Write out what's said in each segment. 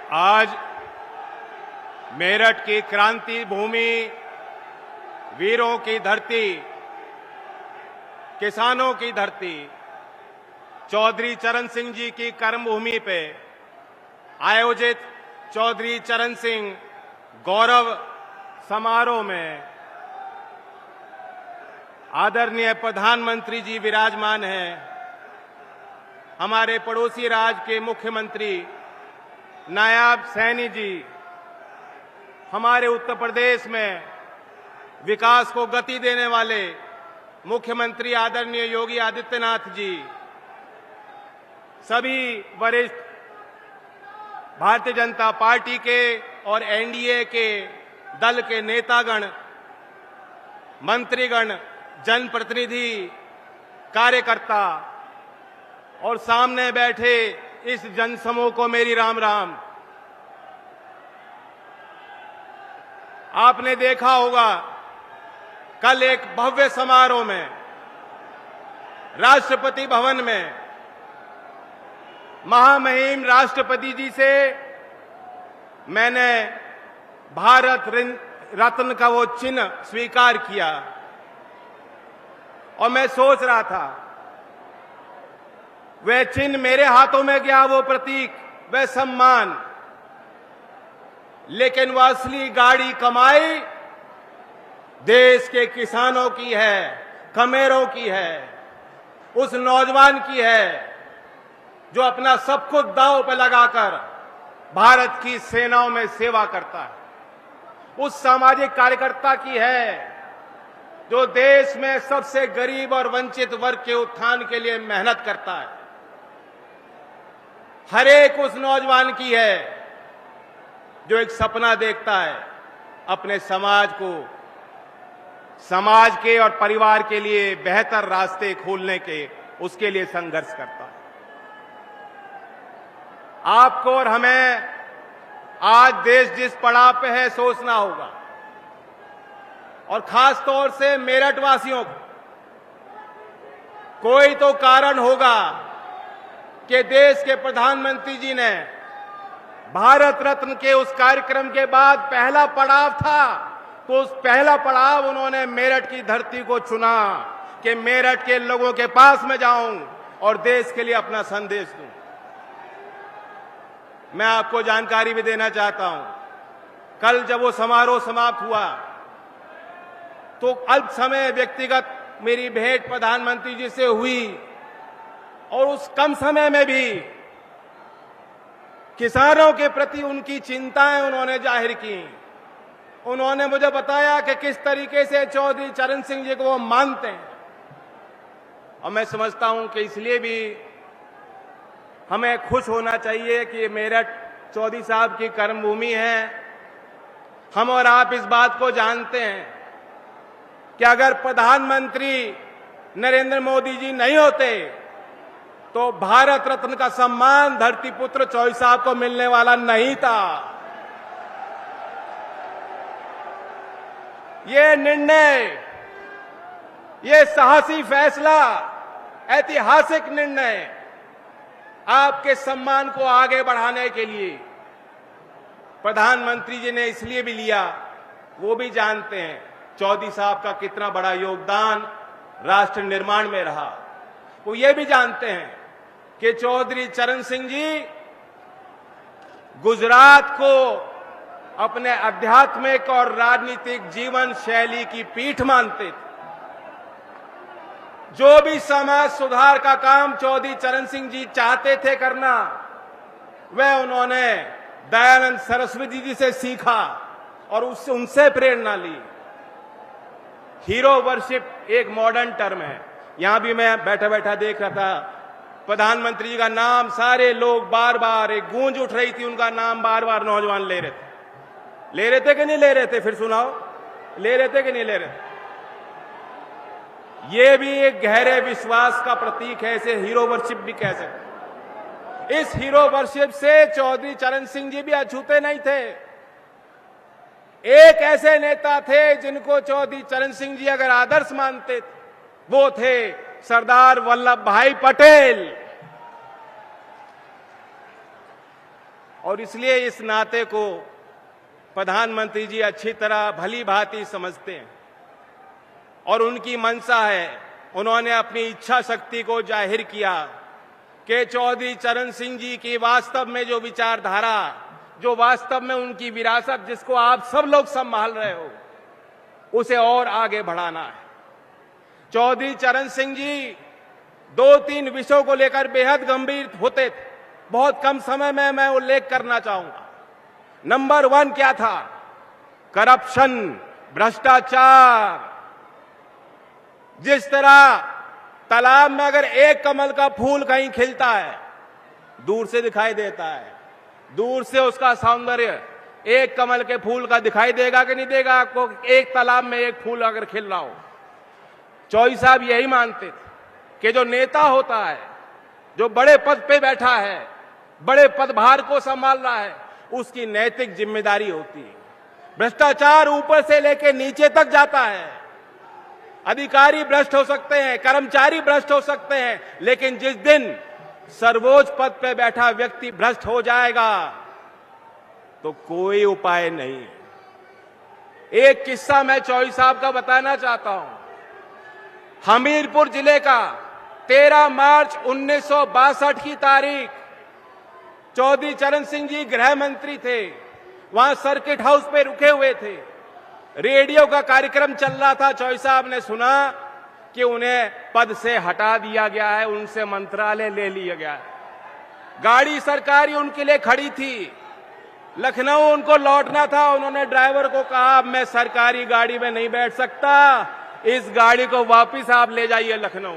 आज मेरठ की क्रांति भूमि, वीरों की धरती, किसानों की धरती, चौधरी चरण सिंह जी की कर्मभूमि पे आयोजित चौधरी चरण सिंह गौरव समारोह में आदरणीय प्रधानमंत्री जी विराजमान हैं। हमारे पड़ोसी राज्य के मुख्यमंत्री नायब सैनी जी, हमारे उत्तर प्रदेश में विकास को गति देने वाले मुख्यमंत्री आदरणीय योगी आदित्यनाथ जी, सभी वरिष्ठ भारतीय जनता पार्टी के और एनडीए के दल के नेतागण, मंत्रीगण, जनप्रतिनिधि, कार्यकर्ता और सामने बैठे इस जनसमूह को मेरी राम राम। आपने देखा होगा कल एक भव्य समारोह में राष्ट्रपति भवन में महामहिम राष्ट्रपति जी से मैंने भारत रत्न का वो चिन्ह स्वीकार किया और मैं सोच रहा था वह चिन्ह मेरे हाथों में गया, वो प्रतीक, वह सम्मान, लेकिन वह असली गाड़ी कमाई देश के किसानों की है, कमेरों की है, उस नौजवान की है जो अपना सब कुछ दांव पर लगाकर भारत की सेनाओं में सेवा करता है, उस सामाजिक कार्यकर्ता की है जो देश में सबसे गरीब और वंचित वर्ग के उत्थान के लिए मेहनत करता है, हर एक उस नौजवान की है जो एक सपना देखता है अपने समाज को, समाज के और परिवार के लिए बेहतर रास्ते खोलने के, उसके लिए संघर्ष करता है। आपको और हमें आज देश जिस पड़ाव पे है सोचना होगा, और खास तौर से मेरठ वासियों को कोई तो कारण होगा कि देश के प्रधानमंत्री जी ने भारत रत्न के उस कार्यक्रम के बाद पहला पड़ाव था, तो उस पहला पड़ाव उन्होंने मेरठ की धरती को चुना कि मेरठ के लोगों के पास में जाऊं और देश के लिए अपना संदेश दूं। मैं आपको जानकारी भी देना चाहता हूं, कल जब वो समारोह समाप्त हुआ तो अल्प समय व्यक्तिगत मेरी भेंट प्रधानमंत्री जी से हुई और उस कम समय में भी किसानों के प्रति उनकी चिंताएं उन्होंने जाहिर की। उन्होंने मुझे बताया कि किस तरीके से चौधरी चरण सिंह जी को वो मानते हैं, और मैं समझता हूं कि इसलिए भी हमें खुश होना चाहिए कि ये मेरठ चौधरी साहब की कर्मभूमि है। हम और आप इस बात को जानते हैं कि अगर प्रधानमंत्री नरेंद्र मोदी जी नहीं होते तो भारत रत्न का सम्मान धरती पुत्र चौधरी साहब को मिलने वाला नहीं था। ये निर्णय, ये साहसी फैसला, ऐतिहासिक निर्णय आपके सम्मान को आगे बढ़ाने के लिए प्रधानमंत्री जी ने इसलिए भी लिया, वो भी जानते हैं चौधरी साहब का कितना बड़ा योगदान राष्ट्र निर्माण में रहा। वो ये भी जानते हैं कि चौधरी चरण सिंह जी गुजरात को अपने आध्यात्मिक और राजनीतिक जीवन शैली की पीठ मानते थे। जो भी समाज सुधार का काम चौधरी चरण सिंह जी चाहते थे करना, वह उन्होंने दयानंद सरस्वती जी से सीखा और उससे उनसे प्रेरणा ली। हीरो वर्शिप एक मॉडर्न टर्म है। यहां भी मैं बैठा बैठा देख रहा था, प्रधानमंत्री जी का नाम सारे लोग बार बार, एक गूंज उठ रही थी, उनका नाम बार बार नौजवान ले रहे थे कि नहीं ले रहे थे? फिर सुनाओ, ले रहे थे कि नहीं ले रहे थे? ये भी एक गहरे विश्वास का प्रतीक है, इसे हीरो वर्शिप भी कह सकते। इस हीरो वर्शिप से चौधरी चरण सिंह जी भी अछूते नहीं थे। एक ऐसे नेता थे जिनको चौधरी चरण सिंह जी अगर आदर्श मानते थे, वो थे सरदार वल्लभ भाई पटेल। और इसलिए इस नाते को प्रधानमंत्री जी अच्छी तरह भली भांति समझते हैं और उनकी मंशा है। उन्होंने अपनी इच्छा शक्ति को जाहिर किया कि चौधरी चरण सिंह जी की वास्तव में जो विचारधारा, जो वास्तव में उनकी विरासत जिसको आप सब लोग संभाल रहे हो, उसे और आगे बढ़ाना है। चौधरी चरण सिंह जी 2-3 विषयों को लेकर बेहद गंभीर होते थे। बहुत कम समय में मैं उल्लेख करना चाहूंगा। नंबर 1 क्या था? करप्शन, भ्रष्टाचार। जिस तरह तालाब में अगर एक कमल का फूल कहीं खिलता है, दूर से दिखाई देता है, दूर से उसका सौंदर्य एक कमल के फूल का दिखाई देगा कि नहीं देगा आपको? एक तालाब में एक फूल अगर खिल रहा हो। चौधरी साहब यही मानते थे कि जो नेता होता है, जो बड़े पद पे बैठा है, बड़े पदभार को संभाल रहा है, उसकी नैतिक जिम्मेदारी होती है। भ्रष्टाचार ऊपर से लेकर नीचे तक जाता है। अधिकारी भ्रष्ट हो सकते हैं, कर्मचारी भ्रष्ट हो सकते हैं, लेकिन जिस दिन सर्वोच्च पद पे बैठा व्यक्ति भ्रष्ट हो जाएगा तो कोई उपाय नहीं। एक किस्सा मैं चौधरी साहब का बताना चाहता हूं। हमीरपुर जिले का 13 मार्च 1962 की तारीख, चौधरी चरण सिंह जी गृह मंत्री थे। वहां सर्किट हाउस पे रुके हुए थे। रेडियो का कार्यक्रम चल रहा था। चौधरी साहब ने सुना कि उन्हें पद से हटा दिया गया है, उनसे मंत्रालय ले लिया गया है। गाड़ी सरकारी उनके लिए खड़ी थी। लखनऊ उनको लौटना था। उन्होंने ड्राइवर को कहा, अब मैं सरकारी गाड़ी में नहीं बैठ सकता, इस गाड़ी को वापस आप ले जाइए लखनऊ।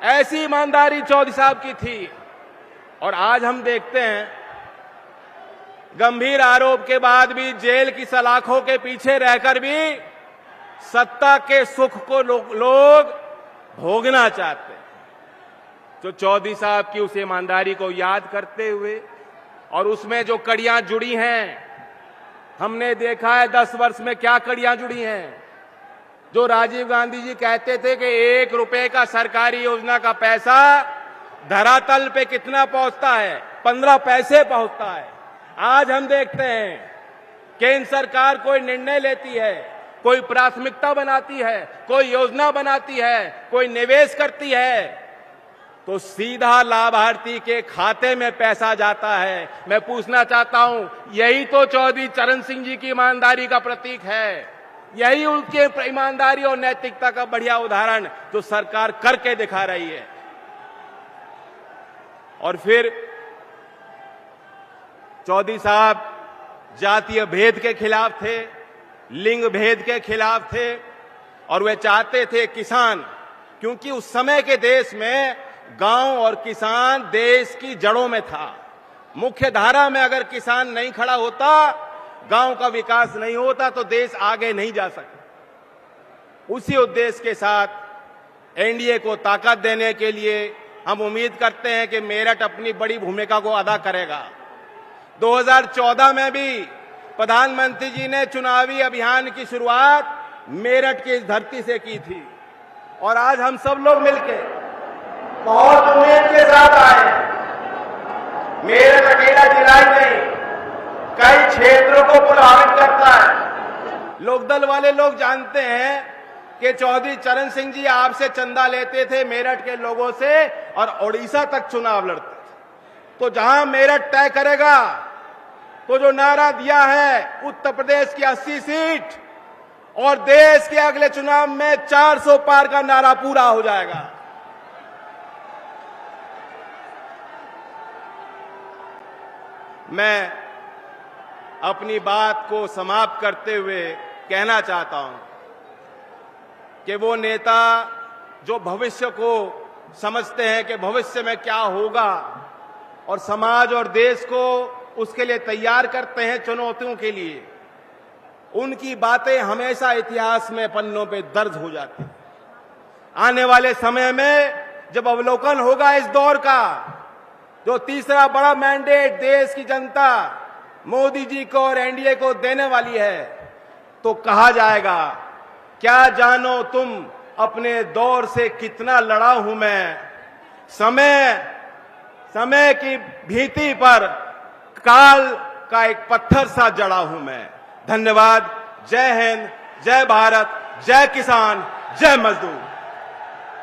ऐसी ईमानदारी चौधरी साहब की थी। और आज हम देखते हैं, गंभीर आरोप के बाद भी जेल की सलाखों के पीछे रहकर भी सत्ता के सुख को लोग भोगना चाहते हैं। तो चौधरी साहब की उस ईमानदारी को याद करते हुए और उसमें जो कड़ियां जुड़ी हैं, हमने देखा है 10 वर्ष में क्या कड़ियां जुड़ी हैं। जो राजीव गांधी जी कहते थे कि 1 रुपए का सरकारी योजना का पैसा धरातल पे कितना पहुंचता है? 15 पैसे पहुंचता है। आज हम देखते हैं केंद्र सरकार कोई निर्णय लेती है, कोई प्राथमिकता बनाती है, कोई योजना बनाती है, कोई निवेश करती है, तो सीधा लाभार्थी के खाते में पैसा जाता है। मैं पूछना चाहता हूं, यही तो चौधरी चरण सिंह जी की ईमानदारी का प्रतीक है। यही उनके ईमानदारी और नैतिकता का बढ़िया उदाहरण जो सरकार करके दिखा रही है। और फिर चौधरी साहब जातीय भेद के खिलाफ थे, लिंग भेद के खिलाफ थे, और वे चाहते थे किसान, क्योंकि उस समय के देश में गांव और किसान देश की जड़ों में था। मुख्य धारा में अगर किसान नहीं खड़ा होता, गांव का विकास नहीं होता, तो देश आगे नहीं जा सकता। उसी उद्देश्य के साथ एनडीए को ताकत देने के लिए हम उम्मीद करते हैं कि मेरठ अपनी बड़ी भूमिका को अदा करेगा। 2014 में भी प्रधानमंत्री जी ने चुनावी अभियान की शुरुआत मेरठ की इस धरती से की थी, और आज हम सब लोग मिलकर बहुत उम्मीद के साथ आए। मेरठ अकेला जिला ही नहीं, कई क्षेत्रों को प्रभावित करता है। लोकदल वाले लोग जानते हैं कि चौधरी चरण सिंह जी आपसे चंदा लेते थे मेरठ के लोगों से, और ओडिशा तक चुनाव लड़ते थे। तो जहां मेरठ तय करेगा, तो जो नारा दिया है उत्तर प्रदेश की 80 सीट और देश के अगले चुनाव में 400 पार का नारा पूरा हो जाएगा। मैं अपनी बात को समाप्त करते हुए कहना चाहता हूं कि वो नेता जो भविष्य को समझते हैं कि भविष्य में क्या होगा और समाज और देश को उसके लिए तैयार करते हैं चुनौतियों के लिए, उनकी बातें हमेशा इतिहास में पन्नों पे दर्ज हो जाती हैं। आने वाले समय में जब अवलोकन होगा इस दौर का, जो तीसरा बड़ा मैंडेट देश की जनता मोदी जी को और एनडीए को देने वाली है, तो कहा जाएगा, क्या जानो तुम अपने दौर से कितना लड़ा हूं मैं। समय की भीति पर काल का एक पत्थर सा जड़ा हूं मैं। धन्यवाद। जय हिंद, जय भारत, जय किसान, जय मजदूर।